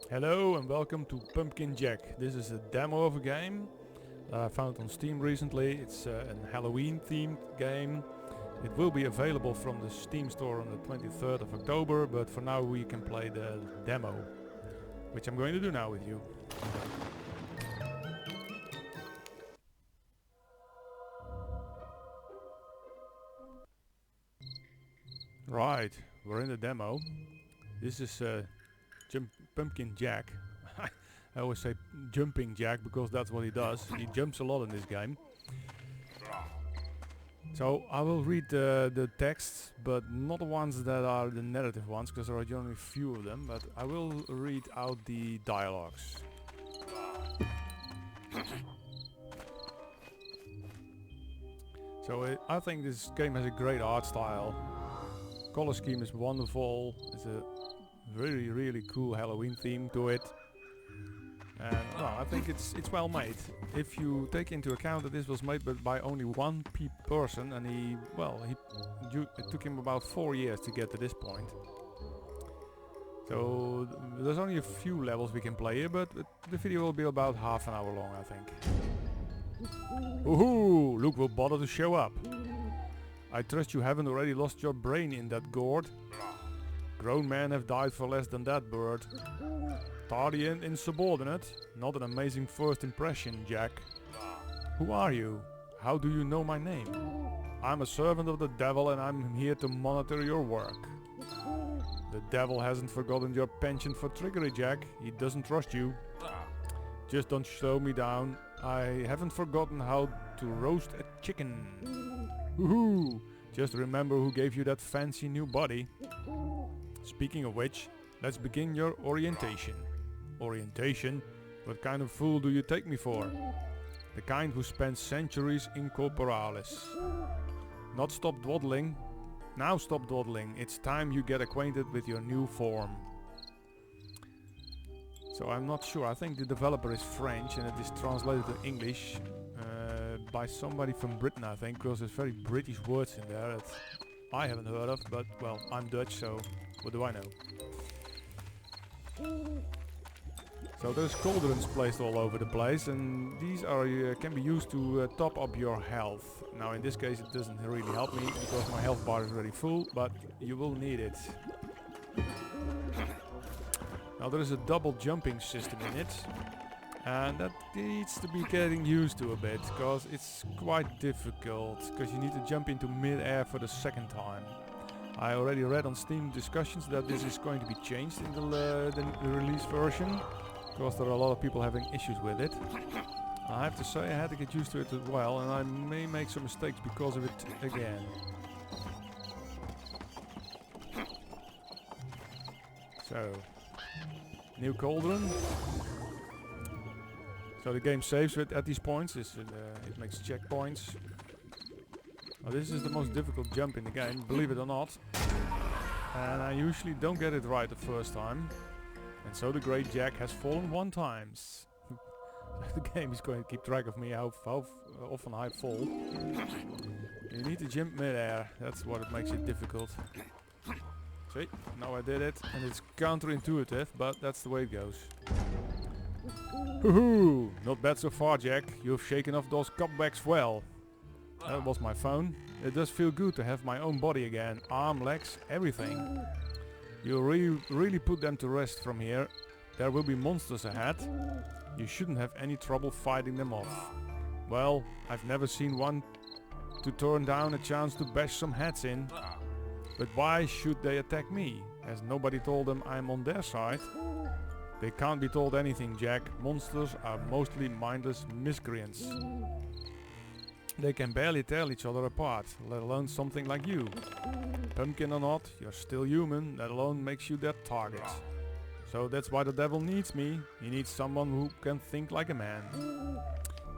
Hello and welcome to Pumpkin Jack. This is a demo of a game that I found on Steam recently. It's a Halloween themed game. It will be available from the Steam store on the 23rd of October, but for now we can play the demo, which I'm going to do now with you. Right, we're in the demo. This is Pumpkin Jack. I always say Jumping Jack because that's what he does. He jumps a lot in this game. So I will read the texts, but not the ones that are the narrative ones, because there are only a few of them, but I will read out the dialogues. So I think this game has a great art style. Color scheme is wonderful. It's a really cool Halloween theme to it. And well, I think it's well made. If you take into account that this was made by only one person, and it took him about 4 years to get to this point. So there's only a few levels we can play here, but the video will be about half an hour long, I think. Woohoo! Luke will bother to show up. I trust you haven't already lost your brain in that gourd. Grown men have died for less than that bird. Tardy and insubordinate, not an amazing first impression, Jack. Who are you? How do you know my name? I'm a servant of the devil and I'm here to monitor your work. The devil hasn't forgotten your penchant for trickery, Jack. He doesn't trust you. Just don't slow me down. I haven't forgotten how to roast a chicken. Woohoo! Just remember who gave you that fancy new body. Speaking of which, let's begin your orientation. Orientation? What kind of fool do you take me for? The kind who spent centuries in corporalis. Not stop dawdling. Now stop dawdling. It's time you get acquainted with your new form. So I'm not sure. I think the developer is French and it is translated to English by somebody from Britain, I think, because there's very British words in there that I haven't heard of, but well, I'm Dutch, so what do I know? So there's cauldrons placed all over the place, and these are can be used to top up your health. Now in this case it doesn't really help me because my health bar is already full, but you will need it. Now there is a double jumping system in it, and that needs to be getting used to a bit, because it's quite difficult, because you need to jump into mid-air for the second time. I already read on Steam discussions that this is going to be changed in the release version, because there are a lot of people having issues with it. I have to say I had to get used to it as well, and I may make some mistakes because of it again. So, new cauldron. So the game saves at these points. It makes checkpoints. Well, this is the most difficult jump in the game, believe it or not. And I usually don't get it right the first time. And so the great Jack has fallen 1 time. The game is going to keep track of me how often I fall. You need to jump mid-air. That's what makes it difficult. See, now I did it, and it's counterintuitive, but that's the way it goes. Hoo-hoo! Not bad so far, Jack. You've shaken off those cobwebs well. That was my phone. It does feel good to have my own body again. Arm, legs, everything. You really put them to rest from here. There will be monsters ahead. You shouldn't have any trouble fighting them off. Well, I've never seen one to turn down a chance to bash some heads in. But why should they attack me? Has nobody told them I'm on their side? They can't be told anything, Jack. Monsters are mostly mindless miscreants. They can barely tell each other apart, let alone something like you. Pumpkin or not, you're still human, that alone makes you their target. So that's why the devil needs me. He needs someone who can think like a man.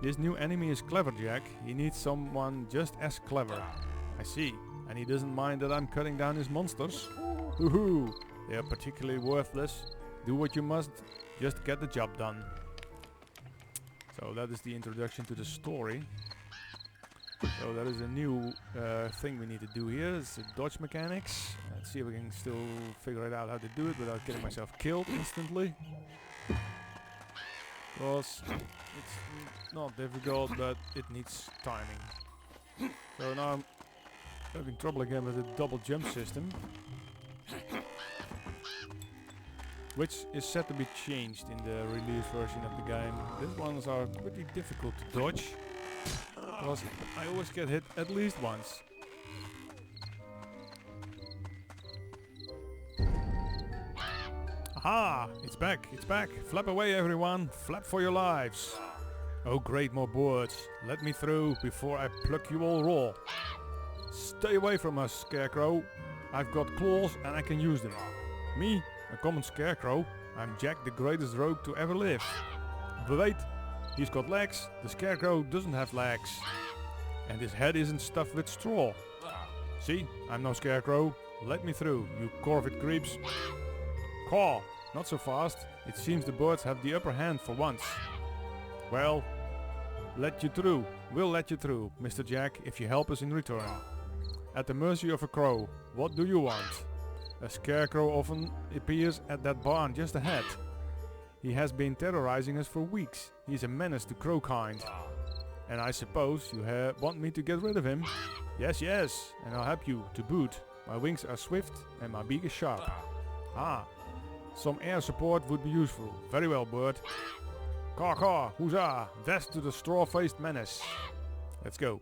This new enemy is clever, Jack. He needs someone just as clever. I see. And he doesn't mind that I'm cutting down his monsters. Woohoo! They are particularly worthless. Do what you must, just get the job done. So that is the introduction to the story. So that is a new thing we need to do here. It's dodge mechanics. Let's see if we can still figure it out how to do it without getting myself killed instantly. Because it's not difficult, but it needs timing. So now I'm having trouble again with the double jump system, which is set to be changed in the release version of the game. These ones are pretty difficult to dodge, because I always get hit at least once. Aha! It's back! It's back! Flap away, everyone! Flap for your lives! Oh great, more birds! Let me through before I pluck you all raw! Stay away from us, Scarecrow! I've got claws and I can use them. Me? A common scarecrow? I'm Jack, the greatest rogue to ever live. But wait! He's got legs! The scarecrow doesn't have legs! And his head isn't stuffed with straw! See? I'm no scarecrow! Let me through, you corvid creeps! Caw! Not so fast. It seems the birds have the upper hand for once. Well, let you through. We'll let you through, Mr. Jack, if you help us in return. At the mercy of a crow, what do you want? A scarecrow often appears at that barn just ahead. He has been terrorizing us for weeks. He's a menace to crow kind. And I suppose you want me to get rid of him? Yes, yes, and I'll help you to boot. My wings are swift and my beak is sharp. Ah. Some air support would be useful. Very well, bird. Caw caw, huzzah! Death to the straw-faced menace. Let's go.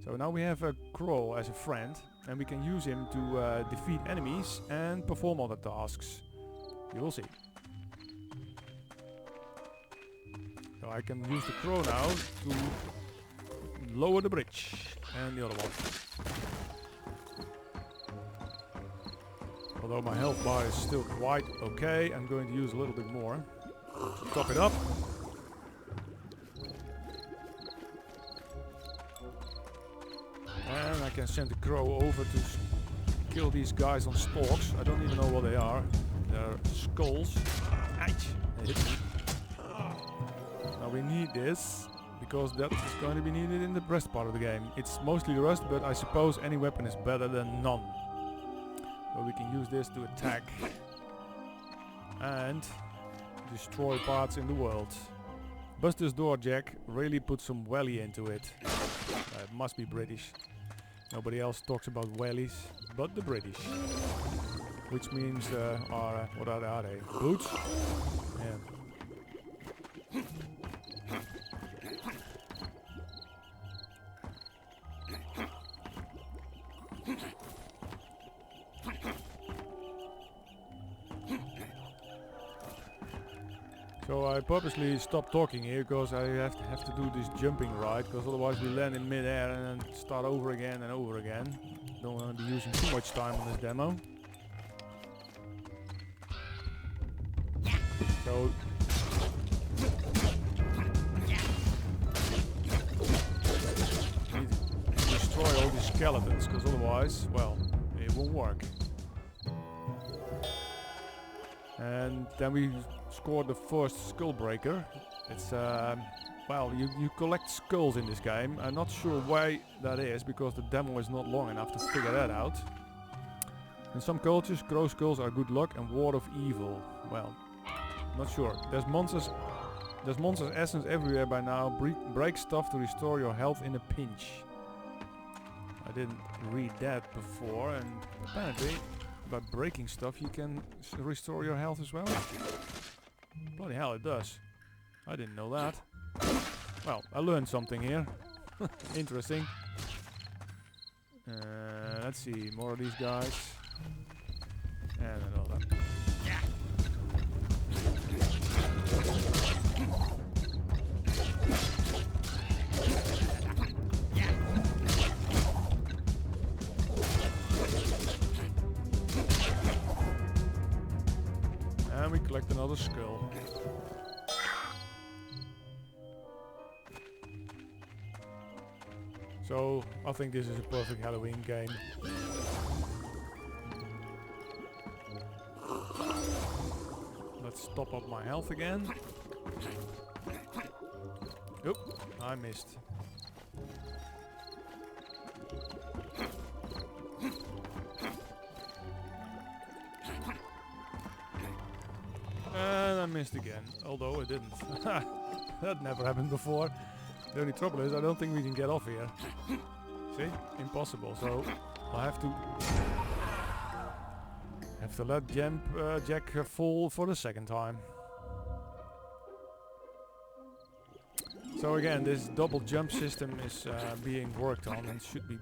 So now we have a crow as a friend, and we can use him to defeat enemies and perform other tasks. You will see. So I can use the crow now to lower the bridge. And the other one. Although my health bar is still quite okay, I'm going to use a little bit more. Top it up. And I can send the crow over to kill these guys on stalks. I don't even know what they are. They're skulls. Ouch! They hit me. Now we need this, because that is going to be needed in the rest part of the game. It's mostly rust, but I suppose any weapon is better than none. So we can use this to attack and destroy parts in the world. Bust this door, Jack. Really put some welly into it. It must be British. Nobody else talks about wellies but the British. Which means, what are they? Boots? Yeah. So I purposely stopped talking here because I have to do this jumping ride, because otherwise we land in mid-air and then start over again and over again. Don't want to be using too much time on this demo. So I need to destroy all these skeletons, because otherwise, well, it won't work. And then we scored the first skull breaker. It's well, you collect skulls in this game. I'm not sure why that is, because the demo is not long enough to figure that out. In some cultures, crow skulls are good luck and ward of evil. Well, not sure. There's monsters essence everywhere by now. Break stuff to restore your health in a pinch. I didn't read that before, and apparently by breaking stuff you can restore your health as well. Bloody hell, it does. I didn't know that. Well, I learned something here. Interesting. Let's see, more of these guys. And another. And we collect another skull. So, I think this is a perfect Halloween game. Let's top up my health again. Oop, I missed. missed again, although it didn't. That never happened before. The only trouble is I don't think we can get off here. See? Impossible. So I'll have to let Jack fall for the second time. So again, this double jump system is being worked on and should be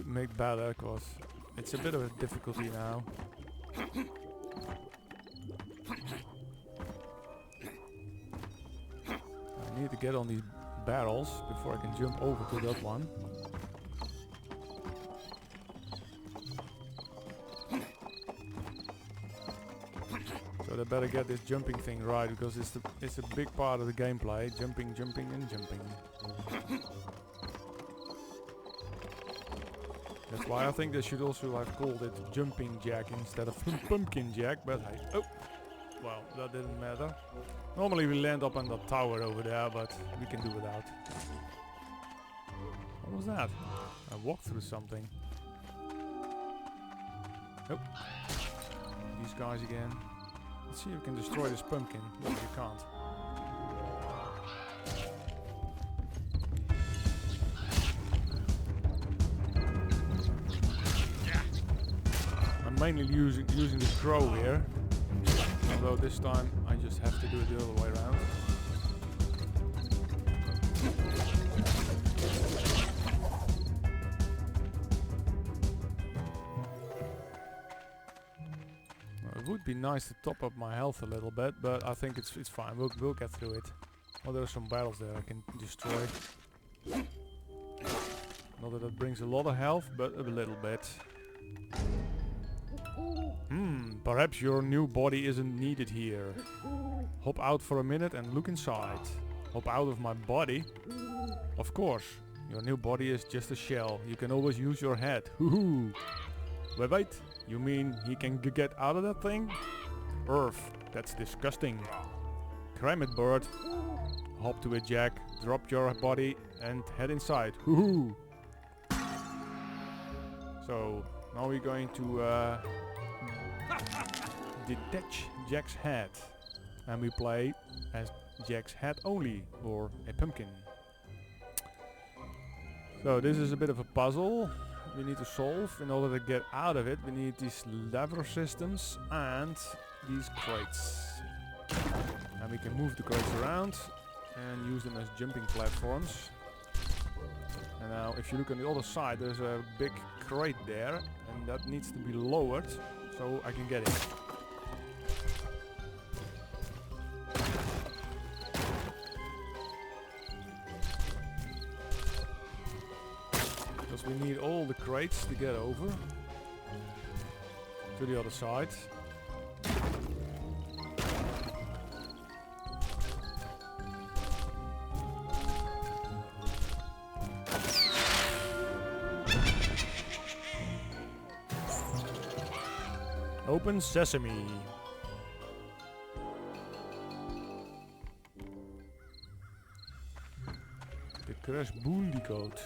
made better, because it's a bit of a difficulty now. I need to get on these barrels before I can jump over to that one. So I better get this jumping thing right, because it's a big part of the gameplay. Jumping, jumping and jumping. That's why I think they should also have called it Jumping Jack instead of Pumpkin Jack, but hey, oh, well, that didn't matter. Normally we land up on the tower over there, but we can do without. What was that? I walked through something. Oh, these guys again. Let's see if we can destroy this pumpkin. No, you can't. I'm mainly using the crow here, although this time I just have to do it the other way around. Well, it would be nice to top up my health a little bit, but I think it's fine. We'll get through it. Well, there are some battles there I can destroy. Not that it brings a lot of health, but a little bit. Perhaps your new body isn't needed here. Hop out for a minute and look inside. Hop out of my body? Of course. Your new body is just a shell. You can always use your head. Hoo-hoo. Wait. You mean he can get out of that thing? Earth. That's disgusting. Cram it, bird. Hop to it, Jack. Drop your body and head inside. Hoo-hoo. So, now we're going to detach Jack's head, and we play as Jack's head only, or a pumpkin. So this is a bit of a puzzle we need to solve. In order to get out of it, we need these lever systems and these crates, and we can move the crates around and use them as jumping platforms. And now if you look on the other side, there's a big crate there, and that needs to be lowered so I can get it. Because we need all the crates to get over to the other side. Open sesame. The Crash Bandicoot.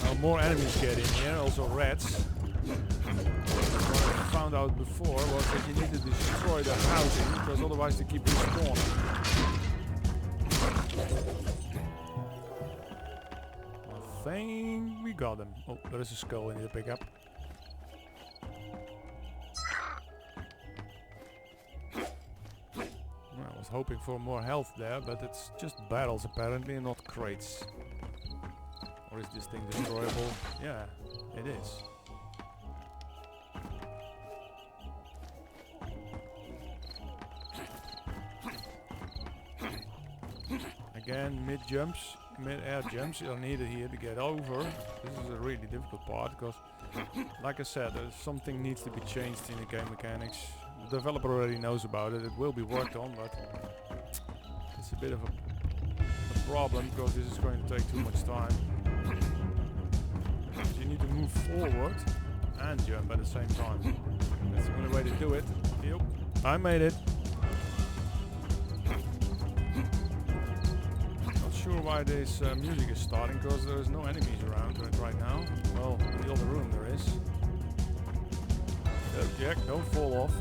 Now more enemies get in here, also rats. Found out before was that you need to destroy the housing, because otherwise they keep respawning. I think we got them. Oh, there is a skull I need to pick up. Well, I was hoping for more health there, but it's just barrels apparently and not crates. Or is this thing destroyable? Yeah, it is. Again, mid-air jumps are needed here to get over. This is a really difficult part, because, like I said, something needs to be changed in the game mechanics. The developer already knows about it. It will be worked on, but it's a bit of a problem, because this is going to take too much time. You need to move forward and jump at the same time. That's the only way to do it. Yep. I made it. Not sure why this music is starting, because there's no enemies around right now. Well, in the other room there is. Jack, don't fall off.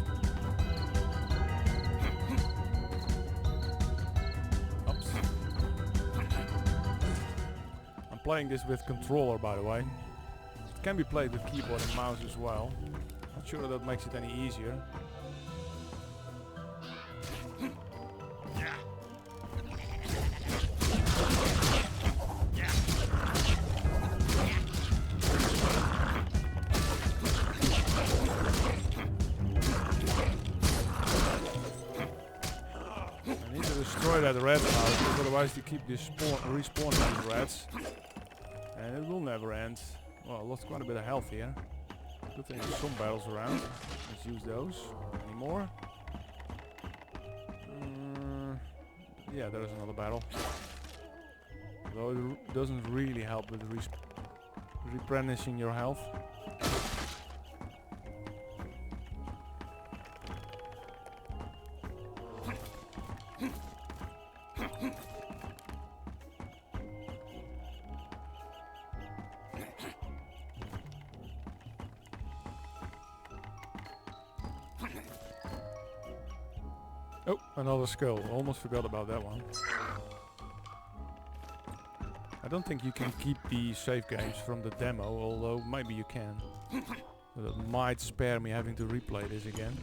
Oops. I'm playing this with controller, by the way. It can be played with keyboard and mouse as well. Not sure that makes it any easier. Destroy that red house, because otherwise they keep respawning these rats. And it will never end. Well, I lost quite a bit of health here. Good thing there's some barrels around. Let's use those. Any more? Yeah, there's another barrel. Though it doesn't really help with replenishing your health. Oh, another skull. Almost forgot about that one. I don't think you can keep the save games from the demo, although maybe you can. That might spare me having to replay this again.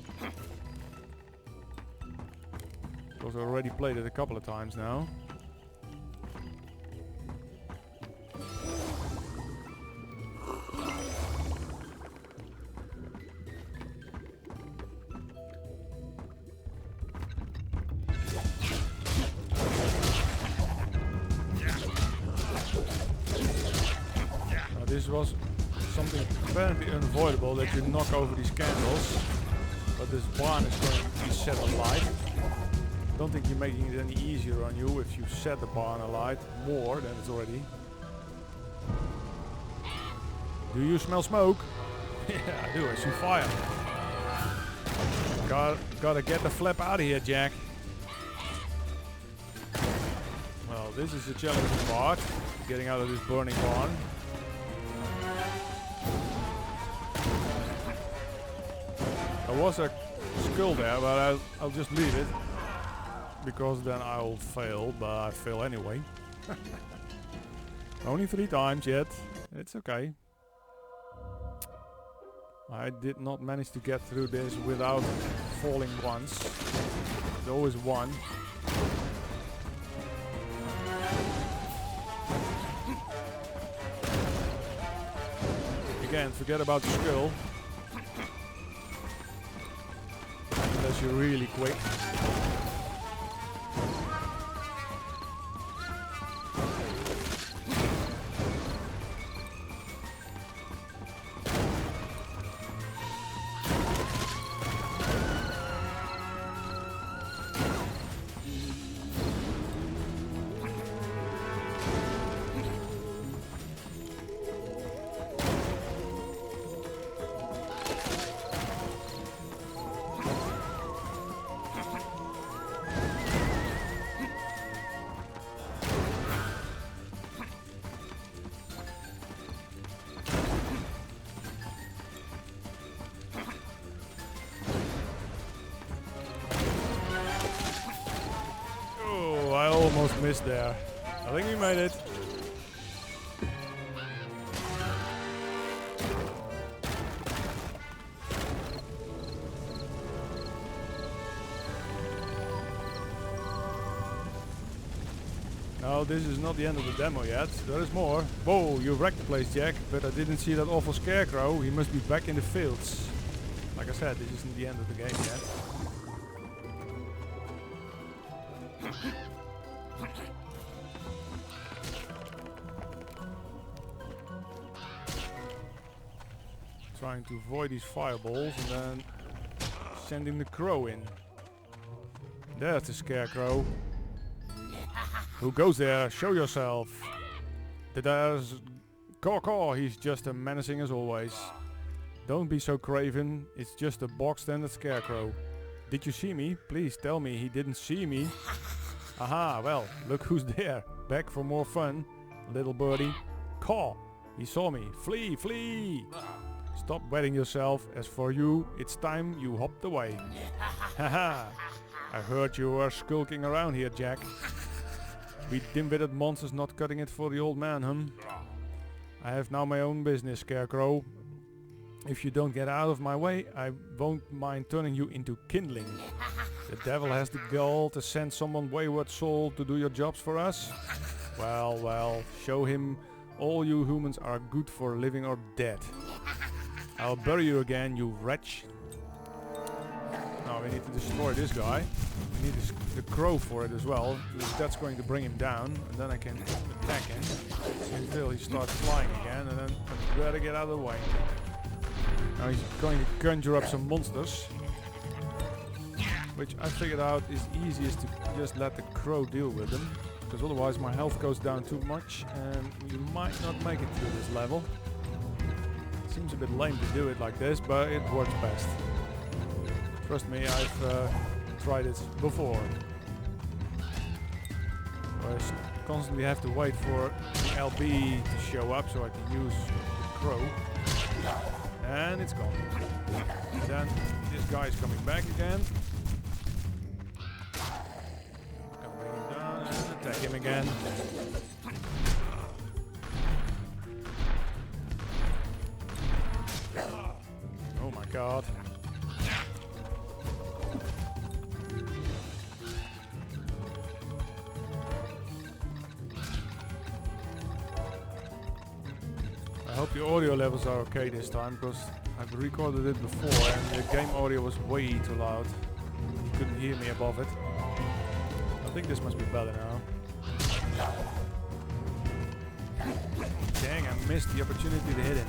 Because I already played it a couple of times now. This was something apparently unavoidable, that you knock over these candles, but this barn is going to be set alight. I don't think you're making it any easier on you if you set the barn alight more than it's already. Do you smell smoke? Yeah, I do. I see fire. Gotta get the flip out of here, Jack. Well, this is the challenging part, getting out of this burning barn. There was a skull there, but I'll just leave it, because then I'll fail, but I fail anyway. Only 3 times yet. It's okay. I did not manage to get through this without falling once. There's always one. Again, forget about the skull. Unless you're really quick. I almost missed there. I think we made it. No, this is not the end of the demo yet. There is more. Whoa, you wrecked the place, Jack. But I didn't see that awful scarecrow. He must be back in the fields. Like I said, this isn't the end of the game yet. Trying to avoid these fireballs and then sending the crow in. There's the scarecrow. Who goes there? Show yourself. There's Caw-Caw. He's just as menacing as always. Don't be so craven. It's just a bog standard scarecrow. Did you see me? Please tell me he didn't see me. Aha, well, look who's there. Back for more fun. Little birdie. Caw! He saw me. Flee, flee! Stop wetting yourself. As for you, it's time you hopped away. Haha! I heard you were skulking around here, Jack. We dim-witted monsters not cutting it for the old man, I have now my own business, Scarecrow. If you don't get out of my way, I won't mind turning you into kindling. The devil has the gall to send someone wayward soul to do your jobs for us? Well, well, show him all you humans are good for living or dead. I'll bury you again, you wretch. Now we need to destroy this guy. We need the crow for it as well, because that's going to bring him down, and then I can attack him until he starts flying again, and then I better get out of the way. Now he's going to conjure up some monsters, which I figured out is easiest to just let the crow deal with them, because otherwise my health goes down too much and you might not make it through this level. Seems a bit lame to do it like this, but it works best. Trust me, I've tried it before. Whereas constantly have to wait for the LB to show up so I can use the crow. And it's gone. Then this guy is coming back again. Gonna bring him down and attack him again. Oh my god. I hope the audio levels are okay this time, because I've recorded it before and the game audio was way too loud. You couldn't hear me above it. I think this must be better now. Dang, I missed the opportunity to hit him.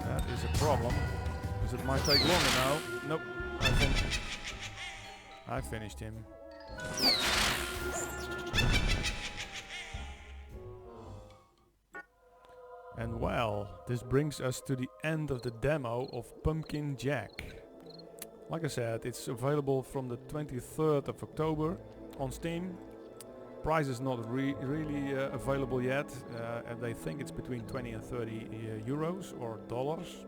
That is a problem, because it might take longer now. Nope, I finished him. And well, this brings us to the end of the demo of Pumpkin Jack. Like I said, it's available from the 23rd of October on Steam. Price is not really available yet, and they think it's between 20 and 30 euros or dollars.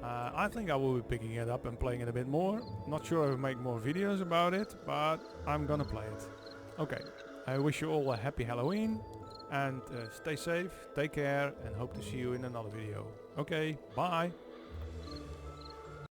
I think I will be picking it up and playing it a bit more. Not sure I'll make more videos about it, but I'm gonna play it. Okay, I wish you all a happy Halloween. And stay safe, take care, and hope to see you in another video. Okay, bye!